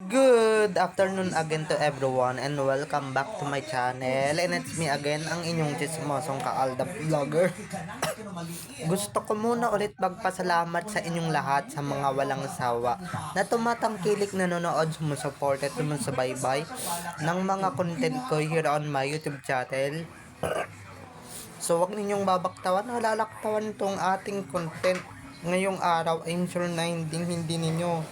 Good afternoon again to everyone and welcome back to my channel, and it's me again, ang inyong chismosong kaaldab vlogger. Gusto ko muna ulit magpasalamat sa inyong lahat sa mga walang sawa na tumatangkilik, nanonood, sumusupport at sumusubaybay ng mga content ko here on my YouTube channel. So wag ninyong babaktawan o lalaktawan tong ating content ngayong araw. I'm sure na hindi ninyo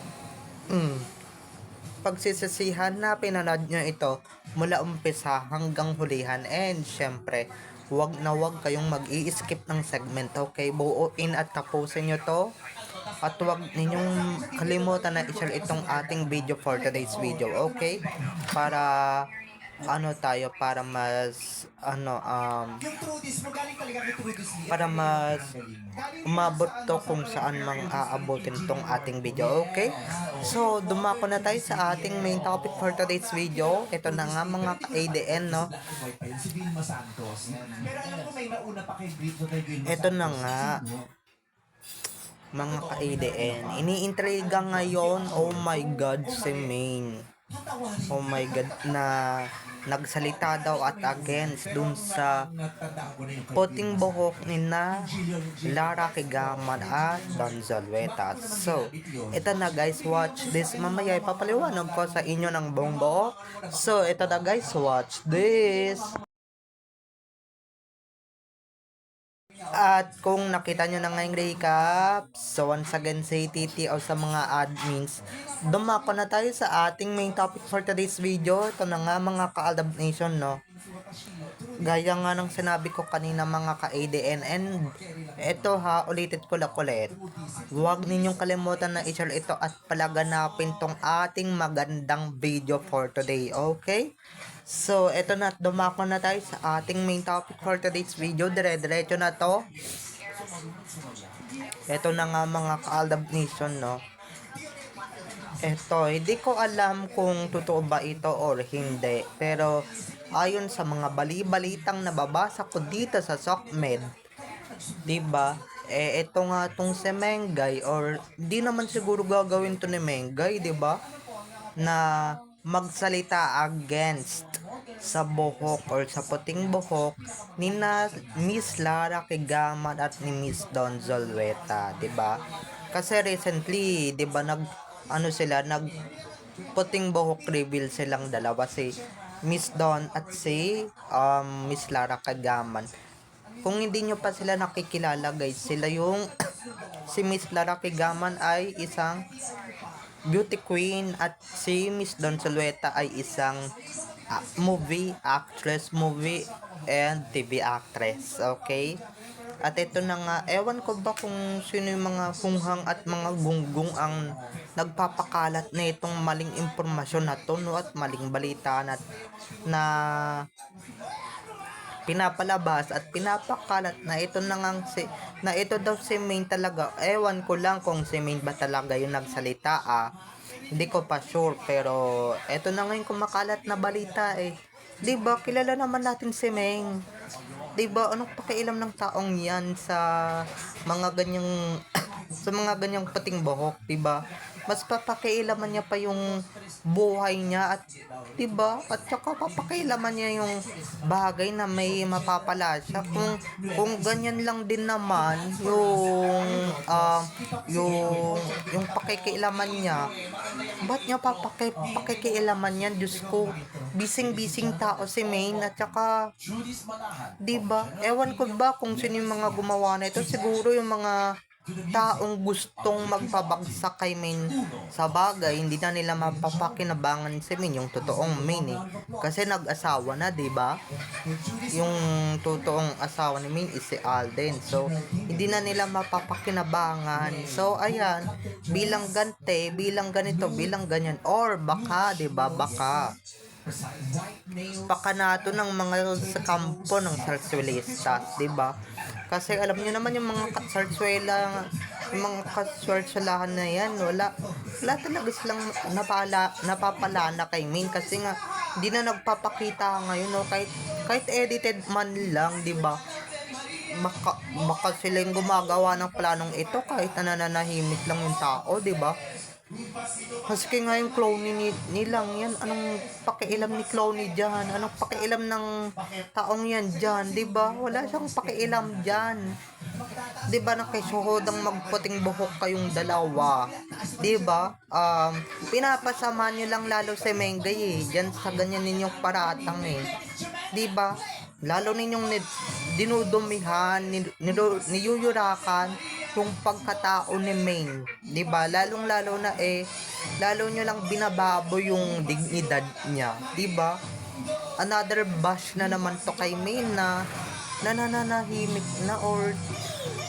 pagsisisihan na pinanood nyo ito mula umpisa hanggang hulihan. And syempre, wag na wag kayong mag-i-skip ng segment, okay? Buuin at tapusin nyo to. At wag ninyong kalimutan na i-share itong ating video for today's video, okay? Para para mas para mas umabot to kung saan mang aabutin tong ating video, okay? So, dumako na tayo sa ating main topic for today's video. Ito na nga mga ka-ADN, no? Ito na nga, mga ka-ADN. Iniintriga ngayon, oh my God, si Maine. Oh my God, na nagsalita daw at against dun sa puting buhok ni na Lara Kigaman at Don Zalweta. So, ito na guys, watch this. Mamaya ipapaliwanag ko sa inyo ng buong buo. So, ito na guys, watch this. At kung nakita nyo na ngayong recap, so once again sa TT o sa mga admins, dumako na tayo sa ating main topic for today's video. Ito na nga mga ka-Aldab Nation, no? Gaya nga ng sinabi ko kanina mga ka-ADN, and ito ha, ulitin ko lang ulit. Huwag ninyong kalimutan na i-share ito at palaganapin tong ating magandang video for today, okay? So, ito na, dumako na tayo sa ating main topic for today's video. Dire-diretso na to. Ito na nga mga ka-Aldab Nation, no? Ito, hindi ko alam kung totoo ba ito or hindi. Pero, ayon sa mga bali-balitang nababasa ko dito sa SOCMED, diba? Ito nga tong si Mengay, or di naman siguro gagawin to ni Mengay, diba? Na magsalita against sa buhok or sa puting buhok ni na Miss Lara Kigaman at ni Miss Don Zalweta, 'di ba? Kasi recently, 'di ba, nag puting buhok reveal silang dalawa, si Miss Don at si Miss Lara Kigaman. Kung hindi nyo pa sila nakikilala guys, sila yung si Miss Lara Kigaman ay isang beauty queen at si Miss Don Zalweta ay isang movie actress, movie and TV actress, okay? At ito na nga, ewan ko ba kung sino yung mga hunghang at mga gunggong ang nagpapakalat na itong maling impormasyon na to, no? At maling balita na pinapalabas at pinapakalat na ito na nga na ito daw si Maine talaga. Ewan ko lang kung si Maine ba talaga yung nagsalita, hindi ko pa sure, pero ito na ngayon kumakalat na balita, 'di ba? Kilala naman natin si Maine. 'Di ba? Anong pakialam ng taong 'yan sa mga ganyang sa mga ganyang pating buhok, 'di ba? Mas papakialaman niya pa yung buhay niya, at 'di ba? At saka papakialaman niya yung bagay na may mapapala siya. Kung ganyan lang din naman yung yung pakikialaman niya, ba't niya pakikialaman yan? Diyos ko, bising-bising tao si Maine. At saka, diba, ewan ko ba kung sino yung mga gumawa na ito. Siguro yung mga taong gustong magpabagsak kay Maine. Sa bagay, hindi na nila mapapakinabangan si Maine, yung totoong Maine, kasi nag-asawa na, diba? Yung totoong asawa ni Maine is si Alden. So, hindi na nila mapapakinabangan. So, ayan, bilang gante, bilang ganito, bilang ganyan, or baka, diba, baka pakanato ng mga sa kampo ng Sarsuelistas, 'di ba? Kasi alam niyo naman yung mga Sarsuela, yung mga kaswarsalahan na yan, wala talaga silang napapalana kay Maine, kasi nga hindi na nagpapakita ngayon, no? Kahit edited man lang, 'di ba? Baka sila yung gumagawa ng planong ito kahit nananahimik lang yung tao, 'di ba? Maski nga yung clone nilang yan, anong pakialam ni clone dyan? Anong pakialam ng taong yan dyan? Diba? Wala siyang pakialam dyan. Diba nakisuhodang magputing buhok kayong dalawa? Diba? Pinapasama nyo lang lalo si Mengay eh. Dyan sa ganyan ninyong paratang eh. Diba? Lalo ninyong dinudumihan, niyuyurakan yung pagkatao ni Maine. 'Di ba? Lalong-lalo na lalo nyo lang binababo yung dignidad niya, 'di ba? Another bash na naman to kay Maine na nananahimik na or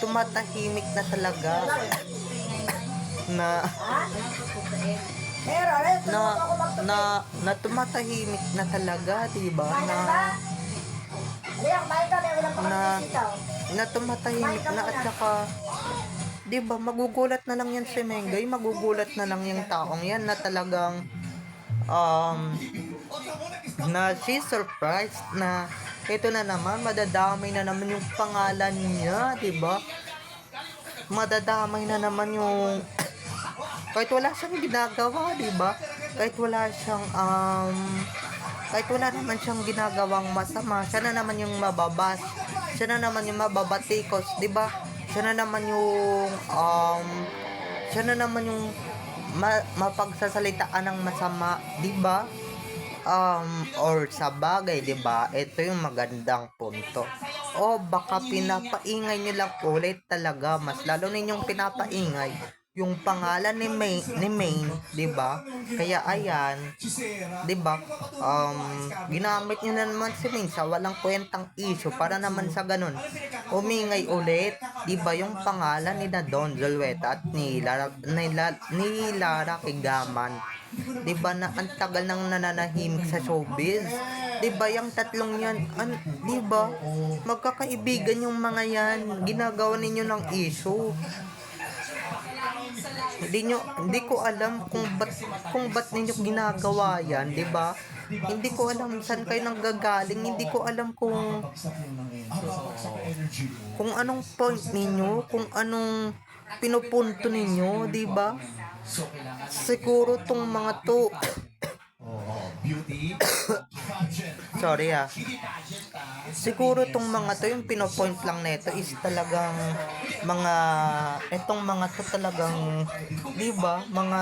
tumatahimik na talaga. na na na tumatahimik na talaga, 'di ba? Na tumatahimik na at saka 'di ba magugulat na lang yan si Mengay, magugulat na lang yung taong yan na talagang na she surprised na ito na naman, madadamay na naman yung pangalan niya, 'di ba? Madadamay na naman yung kahit wala siyang ginagawa, 'di ba? Kahit wala naman siyang ginagawang masama, siya na naman yung mababas, siya na naman yung mababatikos, 'di ba? Siya na naman yung mapagsasalitaan ng masama, 'di ba? Or sa bagay, 'di ba? Ito yung magandang punto. O baka pinapaingay niyo lang ulit talaga, mas lalo ninyong pinapaingay yung pangalan ni Maine, 'di ba? Kaya ayan, 'di ba? Ginamit niyo na naman si Maine sa walang kwentang issue para naman sa ganun. Umingay ulit, 'di ba, yung pangalan ni Don Zulueta at ni Lara Kigaman. 'Di ba na ang tagal nang nananahimik sa showbiz? 'Di ba yung tatlong yan, 'di ba? Magkakaibigan yung mga yan, ginagawa ninyo ng issue. Hindi ko alam kung ba't ninyo ginagawa yan, 'di ba? Hindi ko alam saan kayo nanggagaling, hindi ko alam kung anong point ninyo, kung anong pinupunto ninyo, 'di ba? Siguro tong mga to sorry siguro tong mga to yung pinopoint lang nito is talagang etong mga to talagang, di ba, mga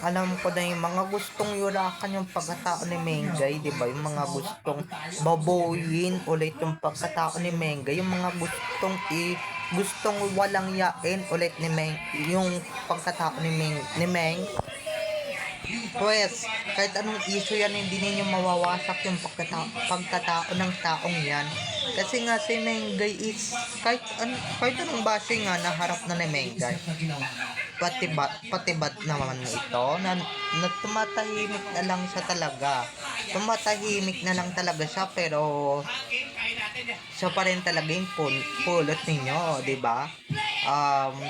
alam ko na yung mga gustong yurakan yung pagkatao ni Mengay, di ba, yung mga gustong baboyin ulit yung pagkatao ni Mengay, yung mga gustong walang yain ulit ni Meng, yung pagkatao ni Meng. Pues, kahit anong issue yan, hindi ninyo mawawasak yung pagkatao ng taong yan. Kasi nga si Mengay is, kahit anong base nga naharap na ni Mengay. Patibat naman ito, na tumatahimik na lang siya talaga. Tumatahimik na lang talaga siya, pero siya pa rin talaga yung pulot ninyo, di ba?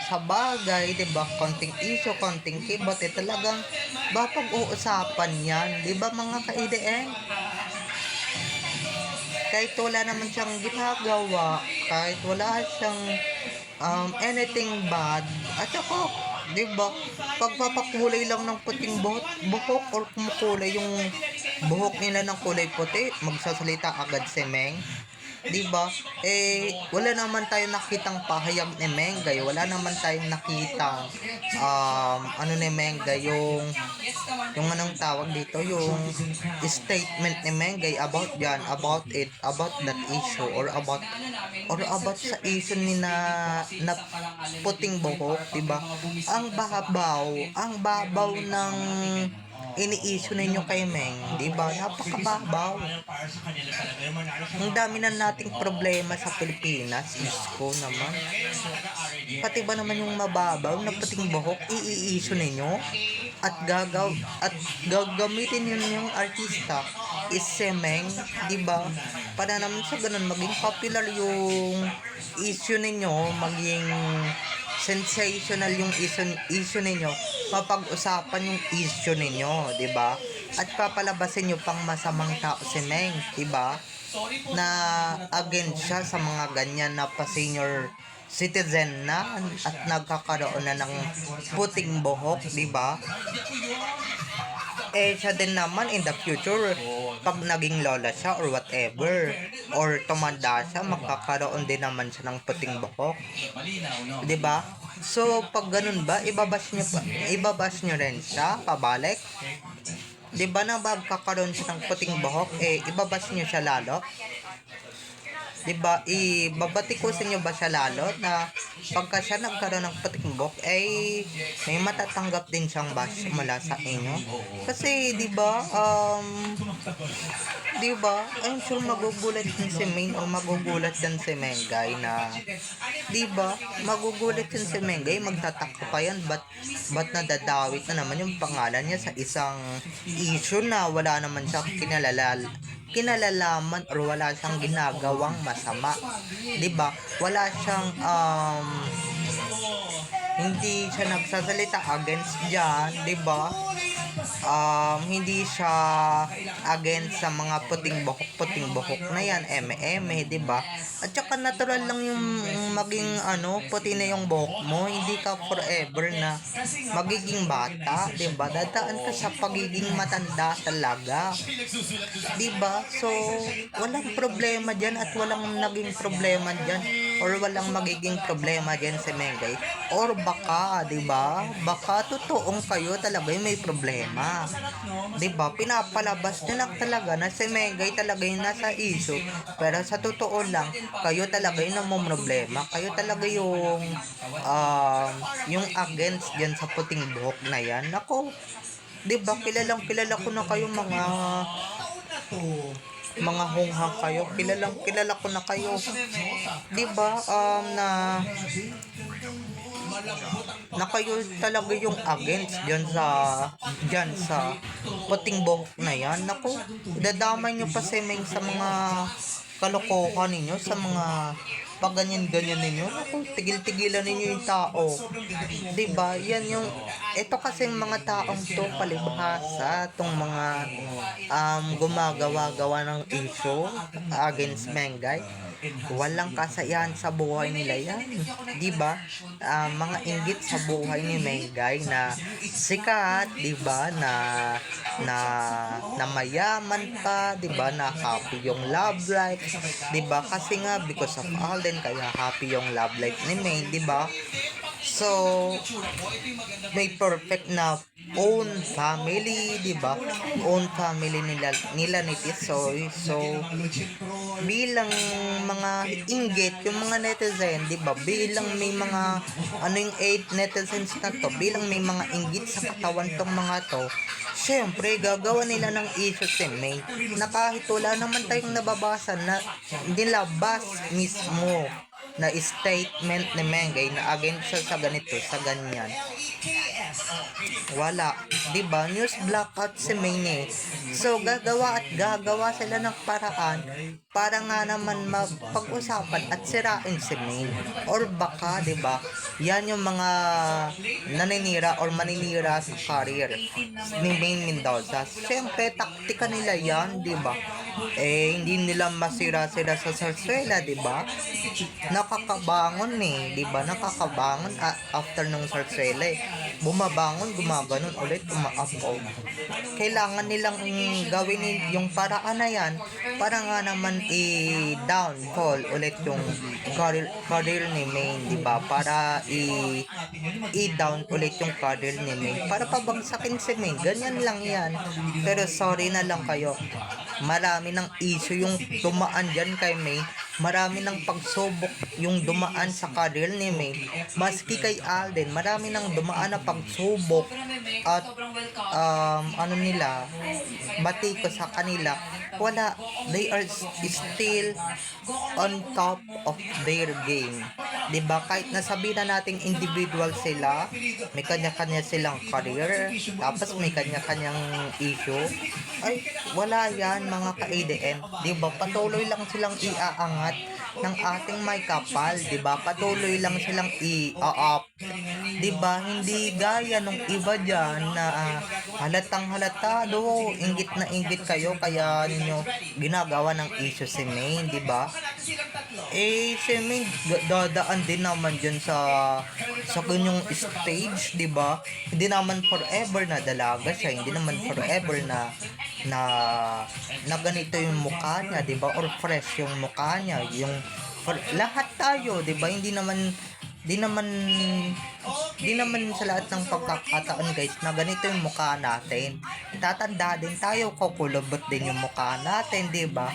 Sa bagay, 'di ba, konting issue, konting kibot, talagang pag-uusapan 'yan, 'di ba, mga ka-IDN? Kahit wala naman siyang ginagawa, kahit wala siyang anything bad, at saka, 'di ba, pagpapakulay lang ng puting buhok or kumukulay yung buhok nila ng kulay puti, magsasalita agad si Meng. 'Di ba? Wala naman tayong nakitang pahayag ni Mengay, wala naman tayong nakitang ni Mengay, yung anong tawag dito, yung statement ni Mengay about that issue or about sa issue ni na puting buhok, 'di ba? Ang babaw ng ini-issue ninyo kay Meng, di ba? Napakababaw. Ang dami na nating problema sa Pilipinas, isko naman. Pati ba naman yung mababaw na puting buhok, i-issue ninyo? At gagamitin ninyo yung artista is si Meng, di ba? Para naman sa ganun, maging popular yung issue ninyo, maging sensational yung issue ninyo, mapag-usapan yung issue ninyo, 'di ba? At papalabasin nyo pang masamang tao si Meng, 'di ba? Na against siya sa mga ganyan na pa-senior citizen na at nagkakaroon na ng puting buhok, di ba? Eh, siya din naman in the future, pag naging lola siya or whatever, or tumanda siya, magkakaroon din naman siya ng puting buhok. 'Di ba? So, pag ganun ba, ibabash niyo rin siya, pabalik? 'Di ba na magkakaroon siya ng puting buhok, eh, ibabash niyo siya lalo? 'Di ba, ibabatikusin niyo ba siya lalo na pagka siya nagkaroon ng puting buhok, eh, may matatanggap din siyang bash mula sa inyo? Kasi, 'di ba, I'm sure magugulat din si Main o magugulat din si Mengay na, 'di ba, magugulat din si Mengay, magtataka pa yan, ba't nadadawit na naman yung pangalan niya sa isang issue na wala naman siya kinalalaman or wala siyang ginagawang masama. 'Di ba? Wala siyang hindi siya nagsasalita against diyan, 'di ba? Hindi siya against sa mga puting buhok na yan, eme, 'di ba? At saka natural lang yung maging puti na yung buhok mo, hindi ka forever na magiging bata, 'di ba? Dadaan ka sa pagiging matanda talaga. 'Di ba? So, walang problema diyan at walang naging problema diyan or walang magiging problema diyan si Mengay. Or baka, 'di ba? Baka totoong kayo talaga yung may problema. 'Di ba? Pinapalabas niyo lang talaga na si Mengay talaga yung nasa issue. Pero sa totoo lang, kayo talaga yung namomroblema. Kayo talaga yung against diyan sa puting buhok na yan. Nako, 'di ba? Kilala ko na kayo mga hunghang kayo. Kilala ko na kayo. 'Di ba? Na kayo talaga yung against diyan sa puting buhok na yan. Naku, dadamay nyo pa si Meng sa mga kalokohan ninyo, sa mga pagganyan-ganyan ninyo. Naku, tigil-tigilan ninyo yung tao. 'Di ba? Yan yung ito kasi mga taong to palibhasa, tong mga gumagawa-gawa ng issue against Mengay. Walang kasayahan sa buhay nila yan, 'di ba? Mga inggit sa buhay ni Mengay na sikat, 'di ba, na mayaman pa, 'di ba, na happy yung love life, 'di ba? Kasi nga because of Alden kaya happy yung love life ni May, 'di ba? So, may perfect na own family, 'di ba? Own family nila ni Tisoy. So, bilang mga inggit yung mga netizen, 'di ba? Bilang may mga yung 8 netizens na to, bilang may mga inggit sa katawan tong mga to, syempre gagawa nila ng issue si May na kahit wala naman tayong nababasa na nilabas mismo na statement ni Mengay na against siya sa ganito, sa ganyan. Wala, 'di ba? News blackout si May. So gagawa sila ng paraan para nga naman mapag-usapan at sirain si May. Or baka, 'di ba? Yan yung mga naninira or maninira sa career ni Maine Mendoza. Siyempre, taktika nila yan, 'di ba? Eh, hindi nila masira-sira sa Sarsuela, 'di ba? Nakakabangon 'di ba? Nakakabangon after nung Sarsuela. Bumabangon, gumaganon ulit, umaapaw. Kailangan nilang gawin yung paraan na yan para nga naman i-downfall ulit yung career ni Maine, 'di ba? Para i-down ulit yung career ni Maine. Para pabagsakin si Maine. Ganyan lang yan. Pero sorry na lang kayo. Marami ng issue yung dumaan dyan kay May. Marami ng pagsubok yung dumaan sa career ni May. Maski kay Alden, marami ng dumaan na pagsubok at bati ko sa kanila. Wala, they are still on top of their game. 'Di ba? Kahit nasabi na nating individual sila, may kanya-kanya silang career, tapos may kanya-kanyang issue. Ay, wala yan mga ka-ADN. 'Di ba? Patuloy lang silang iaangat ng ating may kapal, 'di ba? Patuloy lang silang i-up, 'di ba? Hindi gaya nung iba diyan na halatang halata do, inggit na inggit kayo kaya ninyo ginagawa ng issue si Maine, 'di ba? Si Maine dadaan din naman diyan sa kanyang stage, 'di ba? Hindi naman forever na dalaga siya, hindi naman forever na na ganito yung mukha niya, 'di ba? Or fresh yung mukha niya, yung lahat tayo, 'di ba? Hindi naman sa lahat ng pagkakataon guys na ganito yung mukha natin. Tatanda din tayo, kukulubot din yung mukha natin, 'di ba?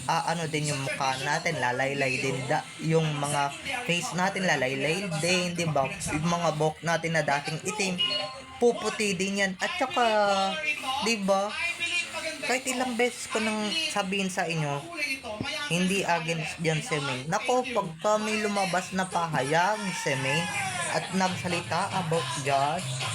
Ano din yung mukha natin, lalaylay din yung mga face natin, lalaylay din, 'di ba? Yung mga buhok natin na dating itim, puputi din yan. At saka, 'di ba? Kahit ilang beses ko nang sabihin sa inyo, hindi against dyan si Maine. Nako, pagka may lumabas na pahayag si Maine at nagsalita about Josh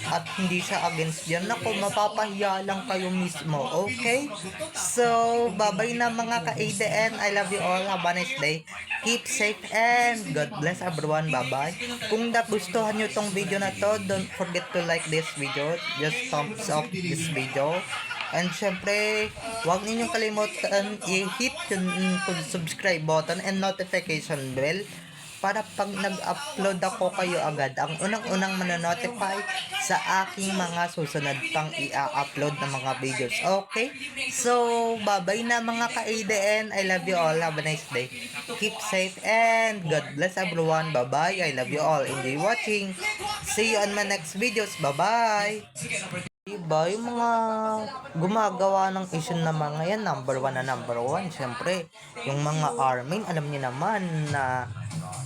at hindi siya against dyan, nako, mapapahiya lang kayo mismo, okay? So, bye-bye na mga ka-ADN. I love you all. Have a nice day. Keep safe and God bless everyone. Bye-bye. Kung nagustuhan nyo tong video na to, don't forget to like this video. Just thumbs up this video. And syempre, huwag ninyong kalimutan i-hit yung subscribe button and notification bell para pag nag-upload ako kayo agad ang unang-unang manonotify sa aking mga susunod pang i-upload na mga videos. Okay? So, bye-bye na mga ka-ADN. I love you all. Have a nice day. Keep safe and God bless everyone. Bye-bye. I love you all. Enjoy watching. See you on my next videos. Bye-bye. Diba, yung mga gumagawa ng issue na mga yan, number one. Siyempre, yung mga army, alam niyo naman na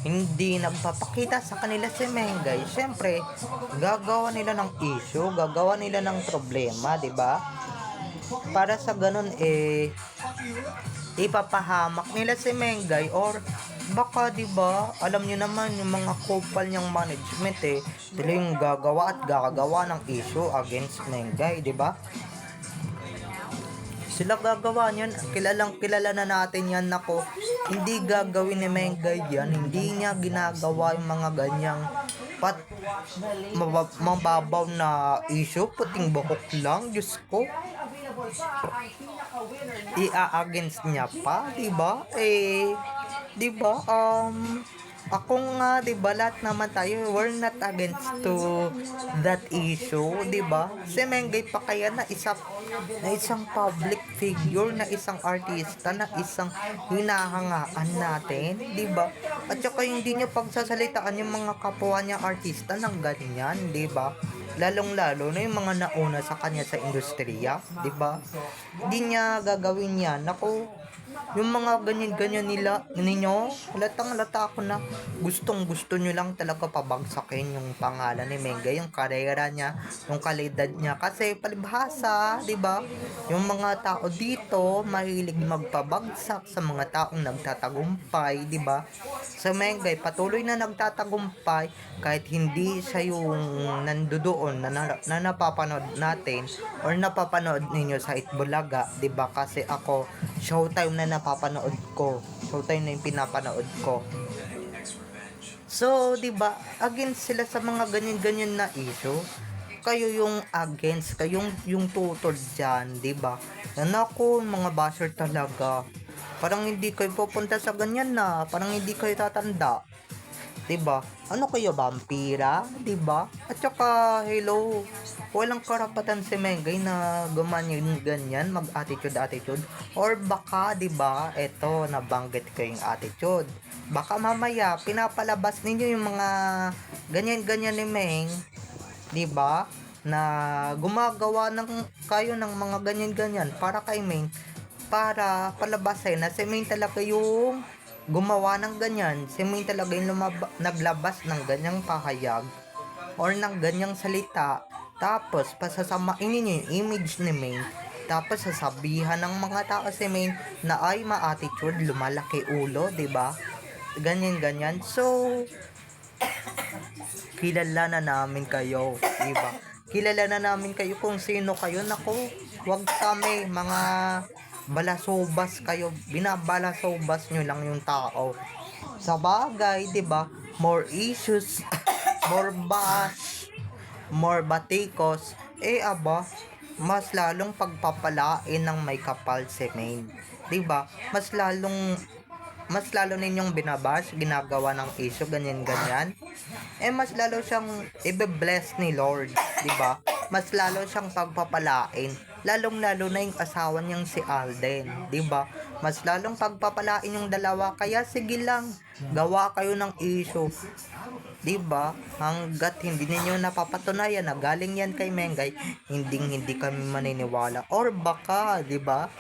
hindi nagpapakita sa kanila si Mengay. Siyempre, gagawa nila ng issue, gagawa nila ng problema, di ba? Para sa ganun, ipapahamak nila si Mengay or baka 'di ba alam niyo naman yung mga kupal niyang management sila yung gagawa at gagawa ng issue against Mengay, 'di ba? Sila gagawa niyan, kilala na natin yan. Nako, hindi gagawin ni Mengay yan, hindi niya ginagawa yung mga ganyang mababaw na issue, puting buhok lang, Diyos ko. Against niya pa, 'di ba? 'Di ba? Ako nga, 'di ba, lahat naman tayo, we're not against to that issue, 'di ba? Si Mengay pa kaya na isang public figure, na isang artista, na isang hinahangaan natin, 'di ba? At saka hindi niya pagsasalitaan yung mga kapwa niya artista ng ganyan, 'di ba? Lalong-lalo na yung mga nauna sa kanya sa industriya, 'di ba? Hindi niya gagawin 'yan. Ako, yung mga ganyan-ganyan ninyo, halatang-halata ako na gustong-gusto nyo lang talaga pabagsakin yung pangalan ni Mengay, yung karera niya, yung kalidad niya. Kasi palibhasa, 'di ba? Yung mga tao dito mahilig magpabagsak sa mga taong nagtatagumpay, 'di ba? Sa Mengay patuloy na nagtatagumpay kahit hindi siya yung nandoon na napapanood natin or napapanood ninyo sa Itbulaga, 'di ba? Kasi ako, Showtime na napapanood ko. Showtime na yung pinapanood ko. So, 'di ba? Against sila sa mga ganyan-ganyan na issue. Kayo yung against, kayong yung tutol diyan, 'di ba? Ako, mga basher talaga. Parang hindi kayo pupunta sa ganyan na, parang hindi kayo tatanda. 'Di ba? Ano kayo, vampira, 'di ba? At saka hello, walang karapatan si Mengay na ganyan, mag-attitude or baka 'di ba, eto nabanggit ko yung attitude. Baka mamaya pinapalabas ninyo yung mga ganyan-ganyan ni Meng, 'di ba? Na gumagawa ng kayo ng mga ganyan-ganyan para kay Meng, para palabasin na si Meng talaga yung gumawa ng ganyan, si Ming talaga yung naglabas ng ganyang pahayag or ng ganyang salita, tapos pasasamain niyo yung image ni Ming, tapos sasabihan ng mga tao si Ming na ay ma-attitude, lumalaki ulo, 'di ba? Ganyan. So, kilala na namin kayo, 'di ba? Kilala na namin kayo kung sino kayo. Nako, wag kami mga Balasobas kayo, binabalasubas nyo lang yung tao. Sa bagay, 'di ba? More issues, more bash, more batikos. Aba, mas lalong pagpapalain ng may kapal si Maine. 'Di ba? Mas lalo ninyong binabash, ginagawa ng issue, ganyan-ganyan. Mas lalo siyang ibe-bless ni Lord, 'di ba? Mas lalo siyang pagpapalain, lalong-lalo na yung asawa niyang si Alden, 'di ba? Mas lalong pagpapalain yung dalawa, kaya sige lang, gawa kayo ng issue, 'di ba? Hangga't hindi ninyo napapatunayan na galing yan kay Mengay, hindi kami maniniwala. Or baka, 'di ba?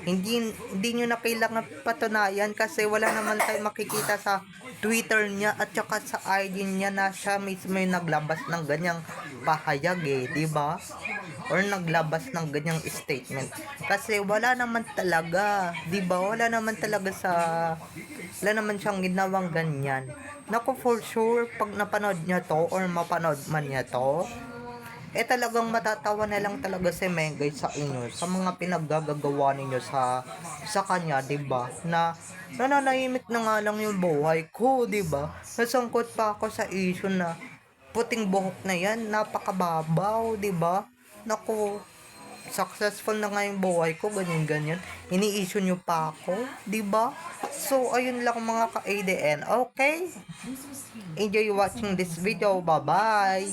Hindi nyo na kailangan patunayan kasi wala naman tayo makikita sa Twitter niya at saka sa ID niya na siya mismo yung naglabas ng ganyang pahayag, 'di ba? Or naglabas ng ganyang statement. Kasi wala naman talaga, 'di ba? Wala naman siyang ginawang ganyan. Naku, for sure, pag napanood niya to or mapanood man niya to, talagang matatawa na lang talaga si Mengay sa inyo sa mga pinaggagawa ninyo sa kanya, 'di ba? Na nananahimik na nga lang yung buhay ko, 'di ba? Nasangkot pa ako sa issue na puting buhok na yan, napakababaw, 'di ba? Naku, successful na nga yung buhay ko, ganyan-ganyan. Ini-issue nyo pa ako, 'di ba? So, ayun lang mga ka-ADN. Okay? Enjoy watching this video. Bye-bye!